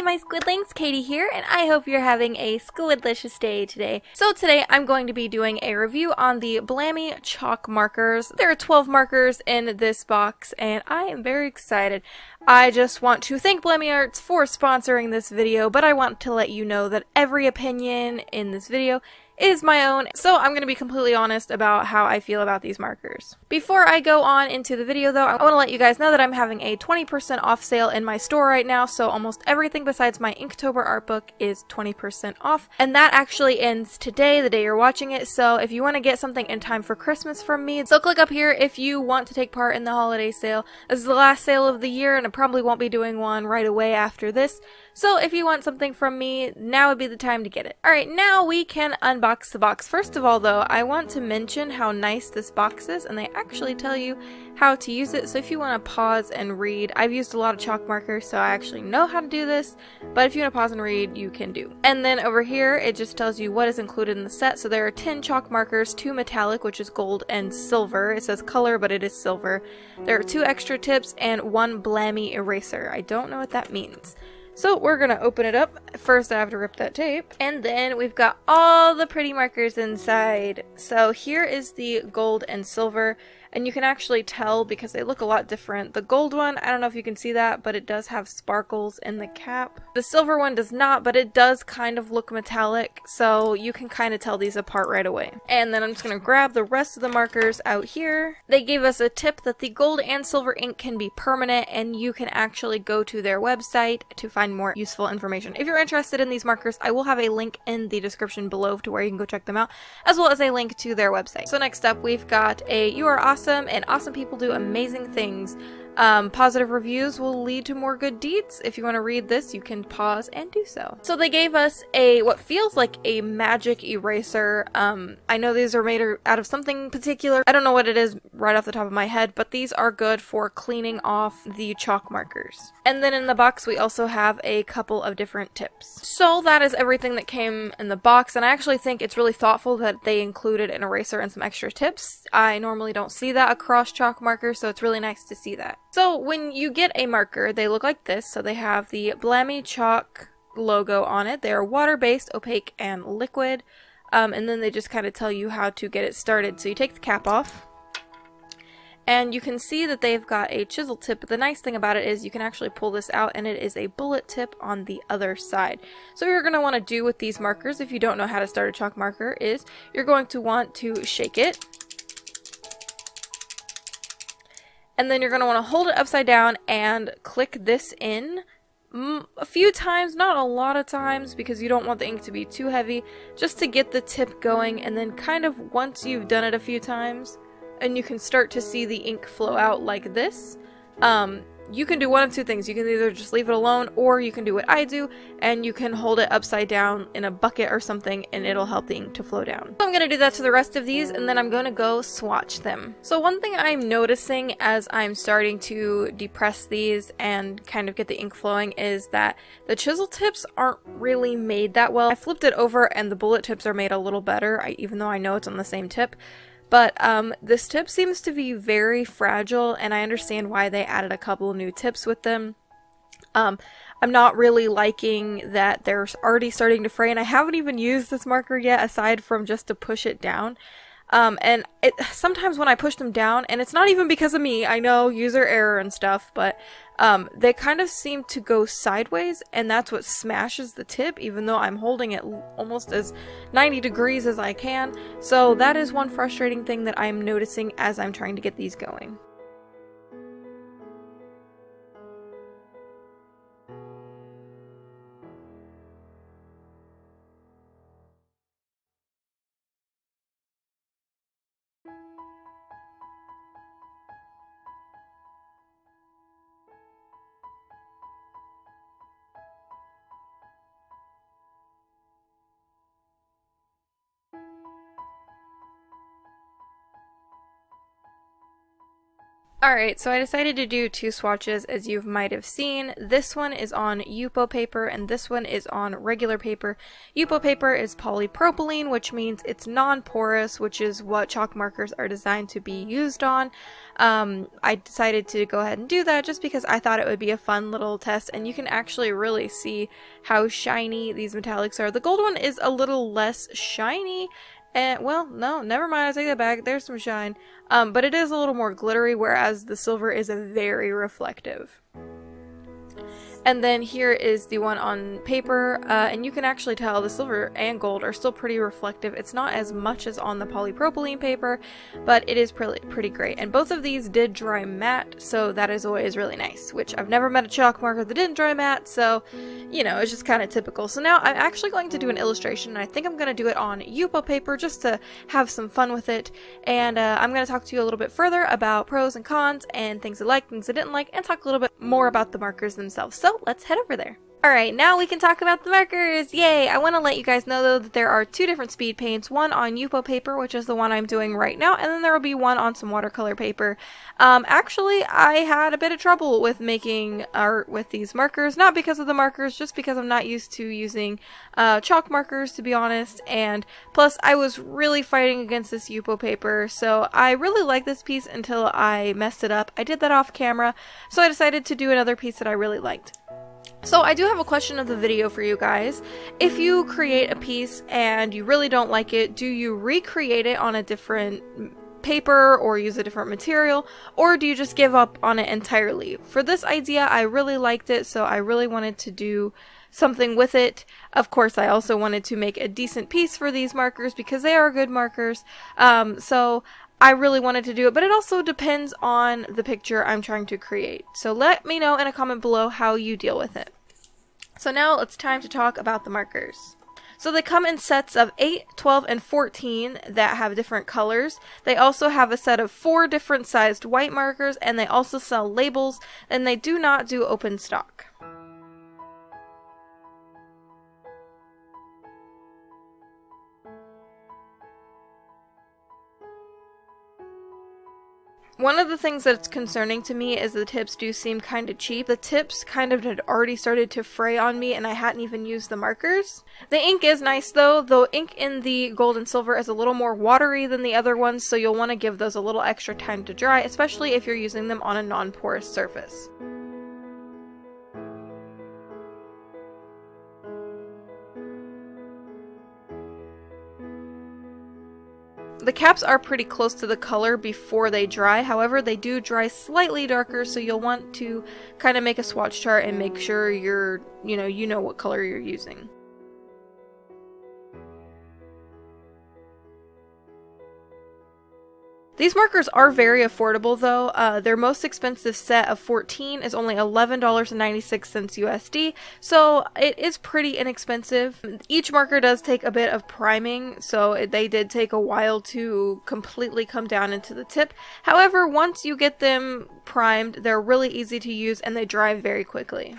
my Squidlings, Katie here, and I hope you're having a squidlicious day today. So today I'm going to be doing a review on the Blami chalk markers. There are 12 markers in this box, and I am very excited. I just want to thank Blami Arts for sponsoring this video, but I want to let you know that every opinion in this video is my own, so I'm going to be completely honest about how I feel about these markers. Before I go on into the video though, I want to let you guys know that I'm having a 20% off sale in my store right now, so almost everything besides my Inktober art book is 20% off, and that actually ends today, the day you're watching it, so if you want to get something in time for Christmas from me, so click up here if you want to take part in the holiday sale. This is the last sale of the year, and I probably won't be doing one right away after this, so if you want something from me, now would be the time to get it. Alright, now we can unbox the box. First of all though, I want to mention how nice this box is, and they actually tell you how to use it, so if you want to pause and read, I've used a lot of chalk markers, so I actually know how to do this, but if you want to pause and read, you can do. And then over here, it just tells you what is included in the set, so there are 10 chalk markers, 2 metallic, which is gold, and silver. It says color, but it is silver. There are 2 extra tips, and 1 Blami eraser. I don't know what that means. So we're gonna open it up. First I have to rip that tape. And then we've got all the pretty markers inside. So here is the gold and silver. And you can actually tell because they look a lot different. The gold one, I don't know if you can see that, but it does have sparkles in the cap. The silver one does not, but it does kind of look metallic, so you can kind of tell these apart right away. And then I'm just going to grab the rest of the markers out here. They gave us a tip that the gold and silver ink can be permanent, and you can actually go to their website to find more useful information. If you're interested in these markers, I will have a link in the description below to where you can go check them out, as well as a link to their website. So next up, we've got a "You are awesome and awesome people do amazing things. Positive reviews will lead to more good deeds." If you want to read this, you can pause and do so. So they gave us what feels like a magic eraser. I know these are made out of something particular. I don't know what it is right off the top of my head, but these are good for cleaning off the chalk markers. And then in the box we also have a couple of different tips. So that is everything that came in the box, and I actually think it's really thoughtful that they included an eraser and some extra tips. I normally don't see that across chalk markers, so it's really nice to see that. So when you get a marker, they look like this. So they have the Blami chalk logo on it. They are water-based, opaque, and liquid. And then they just kind of tell you how to get it started. So you take the cap off, and you can see that they've got a chisel tip, but the nice thing about it is you can actually pull this out and it is a bullet tip on the other side. So what you're going to want to do with these markers, if you don't know how to start a chalk marker, is you're going to want to shake it. And then you're going to want to hold it upside down and click this in a few times, not a lot of times, because you don't want the ink to be too heavy, just to get the tip going. And then kind of once you've done it a few times and you can start to see the ink flow out like this, you can do one of two things. You can either just leave it alone, or you can do what I do, and you can hold it upside down in a bucket or something, and it'll help the ink to flow down. So I'm going to do that to the rest of these, and then I'm going to go swatch them. So one thing I'm noticing as I'm starting to depress these and kind of get the ink flowing is that the chisel tips aren't really made that well. I flipped it over and the bullet tips are made a little better, even though I know it's on the same tip. But this tip seems to be very fragile, and I understand why they added a couple new tips with them. I'm not really liking that they're already starting to fray, and I haven't even used this marker yet aside from just to push it down. And sometimes when I push them down, and it's not even because of me, I know, user error and stuff, but they kind of seem to go sideways, and that's what smashes the tip, even though I'm holding it almost as 90 degrees as I can. So that is one frustrating thing that I'm noticing as I'm trying to get these going. Alright, so I decided to do two swatches, as you might have seen. This one is on Yupo paper and this one is on regular paper. Yupo paper is polypropylene, which means it's non-porous, which is what chalk markers are designed to be used on. I decided to go ahead and do that just because I thought it would be a fun little test, and you can actually really see how shiny these metallics are. The gold one is a little less shiny. And, well, no, never mind, I take that back, there's some shine. But it is a little more glittery, whereas the silver is very reflective. And then here is the one on paper, and you can actually tell the silver and gold are still pretty reflective. It's not as much as on the polypropylene paper, but it is pretty great. And both of these did dry matte, so that is always really nice, which I've never met a chalk marker that didn't dry matte, so, you know, it's just kind of typical. So now I'm actually going to do an illustration, and I think I'm going to do it on Yupo paper just to have some fun with it. And I'm going to talk to you a little bit further about pros and cons, and things I liked, things I didn't like, and talk a little bit more about the markers themselves. So let's head over there. Alright, now we can talk about the markers! Yay! I want to let you guys know though that there are two different speed paints, one on Yupo paper, which is the one I'm doing right now, and then there will be one on some watercolor paper. Actually, I had a bit of trouble with making art with these markers, not because of the markers, just because I'm not used to using chalk markers, to be honest, and plus I was really fighting against this Yupo paper, so I really liked this piece until I messed it up. I did that off camera, so I decided to do another piece that I really liked. So I do have a question of the video for you guys. If you create a piece and you really don't like it, do you recreate it on a different paper or use a different material, or do you just give up on it entirely? For this idea, I really liked it, so I really wanted to do something with it. Of course, I also wanted to make a decent piece for these markers because they are good markers. So I really wanted to do it, but it also depends on the picture I'm trying to create. So let me know in a comment below how you deal with it. So now it's time to talk about the markers. So they come in sets of 8, 12, and 14 that have different colors. They also have a set of 4 different sized white markers, and they also sell labels, and they do not do open stock. One of the things that's concerning to me is the tips do seem kind of cheap. The tips kind of had already started to fray on me and I hadn't even used the markers. The ink is nice though. The ink in the gold and silver is a little more watery than the other ones, so you'll want to give those a little extra time to dry, especially if you're using them on a non-porous surface. The caps are pretty close to the color before they dry, however they do dry slightly darker, so you'll want to kind of make a swatch chart and make sure you know what color you're using. These markers are very affordable though. Their most expensive set of 14 is only $11.96 USD, so it is pretty inexpensive. Each marker does take a bit of priming, so they did take a while to completely come down into the tip. However, once you get them primed, they're really easy to use and they dry very quickly.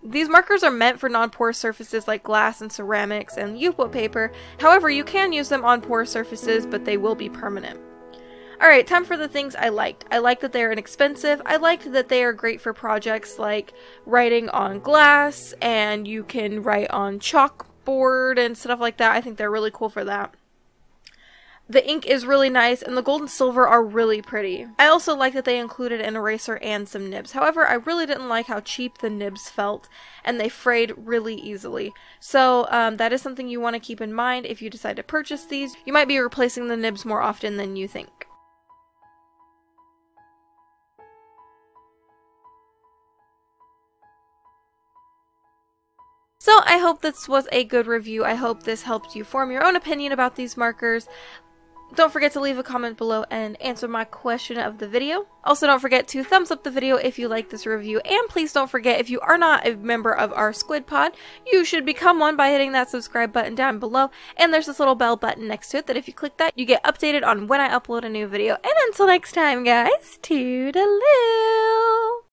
These markers are meant for non-porous surfaces like glass and ceramics and Yupo paper. However, you can use them on porous surfaces, but they will be permanent. Alright, time for the things I liked. I liked that they are inexpensive. I liked that they are great for projects like writing on glass, and you can write on chalkboard and stuff like that. I think they're really cool for that. The ink is really nice, and the gold and silver are really pretty. I also like that they included an eraser and some nibs. However, I really didn't like how cheap the nibs felt, and they frayed really easily. So that is something you want to keep in mind if you decide to purchase these. You might be replacing the nibs more often than you think. So I hope this was a good review. I hope this helped you form your own opinion about these markers. Don't forget to leave a comment below and answer my question of the video. Also, don't forget to thumbs up the video if you like this review, and please don't forget, if you are not a member of our Squid Pod, you should become one by hitting that subscribe button down below, and there's this little bell button next to it that if you click that, you get updated on when I upload a new video. And until next time, guys, toodaloo!